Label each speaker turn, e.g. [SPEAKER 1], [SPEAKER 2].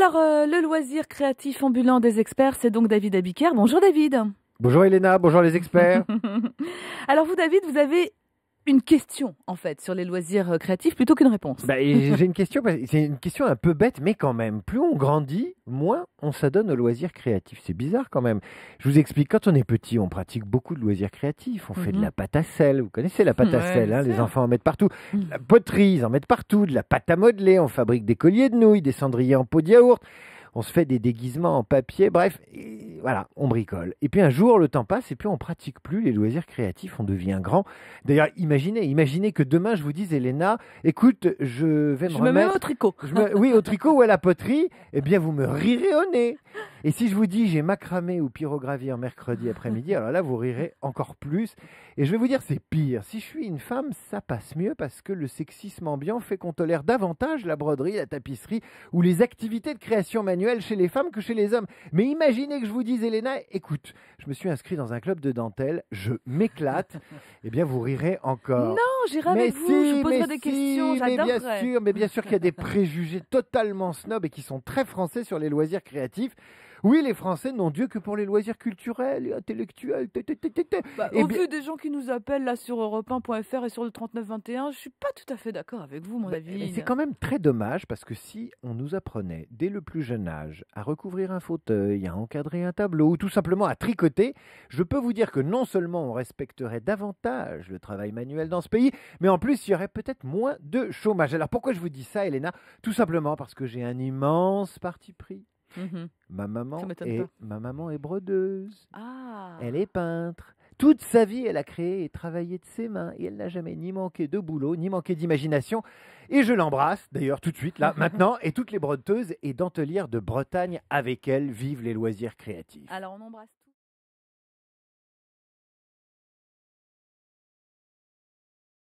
[SPEAKER 1] Alors, le loisir créatif ambulant des experts, c'est donc David Abiker. Bonjour David.
[SPEAKER 2] Bonjour Elena, bonjour les experts.
[SPEAKER 1] Alors vous David, vous avez une question en fait sur les loisirs créatifs plutôt qu'une réponse.
[SPEAKER 2] J'ai une question, c'est une question un peu bête, mais quand même, plus on grandit, moins on s'adonne aux loisirs créatifs. C'est bizarre quand même. Je vous explique, quand on est petit, on pratique beaucoup de loisirs créatifs. On fait de la pâte à sel, vous connaissez la pâte à
[SPEAKER 1] Ouais,
[SPEAKER 2] sel, hein,
[SPEAKER 1] bien
[SPEAKER 2] les
[SPEAKER 1] sûr.
[SPEAKER 2] enfants en mettent partout. La poterie, ils en mettent partout, de la pâte à modeler, on fabrique des colliers de nouilles, des cendriers en pot de yaourt. On se fait des déguisements en papier, bref, et voilà, on bricole. Et puis un jour, le temps passe et puis on pratique plus les loisirs créatifs, on devient grand. D'ailleurs, imaginez que demain je vous dise, Elena, écoute, je vais me
[SPEAKER 1] Je me mets
[SPEAKER 2] remettre...
[SPEAKER 1] au tricot.
[SPEAKER 2] Oui, au tricot ou à la poterie, eh bien vous me rirez au nez. Et si je vous dis j'ai macramé ou pyrographie en mercredi après-midi, alors là vous rirez encore plus. Et je vais vous dire c'est pire. Si je suis une femme, ça passe mieux parce que le sexisme ambiant fait qu'on tolère davantage la broderie, la tapisserie ou les activités de création manuelle chez les femmes que chez les hommes. Mais imaginez que je vous dise, Elena, écoute, je me suis inscrit dans un club de dentelle, je m'éclate. Eh bien vous rirez encore.
[SPEAKER 1] Non, j'irai avec vous, je vous poserai des questions, j'adorerais.
[SPEAKER 2] Mais bien sûr qu'il y a des préjugés totalement snobs et qui sont très français sur les loisirs créatifs. Oui, les Français n'ont Dieu que pour les loisirs culturels et intellectuels. Eh
[SPEAKER 1] Au
[SPEAKER 2] bien,
[SPEAKER 1] vu des gens qui nous appellent là sur europe1.fr et sur le 3921, je suis pas tout à fait d'accord avec vous, mon
[SPEAKER 2] mais
[SPEAKER 1] David.
[SPEAKER 2] c'est quand même très dommage parce que si on nous apprenait dès le plus jeune âge à recouvrir un fauteuil, à encadrer un tableau ou tout simplement à tricoter, je peux vous dire que non seulement on respecterait davantage le travail manuel dans ce pays, mais en plus il y aurait peut-être moins de chômage. Alors pourquoi je vous dis ça, Elena? Tout simplement parce que j'ai un immense parti pris.
[SPEAKER 1] Mhm.
[SPEAKER 2] Ma
[SPEAKER 1] Ça
[SPEAKER 2] maman
[SPEAKER 1] m'étonne
[SPEAKER 2] est,
[SPEAKER 1] pas.
[SPEAKER 2] ma maman est brodeuse.
[SPEAKER 1] Ah.
[SPEAKER 2] Elle est peintre. Toute sa vie, elle a créé et travaillé de ses mains et elle n'a jamais ni manqué de boulot, ni manqué d'imagination. Et je l'embrasse, d'ailleurs, tout de suite, là, maintenant, et toutes les brodeuses et dentelières de Bretagne avec elle vivent les loisirs créatifs.
[SPEAKER 1] Alors on embrasse.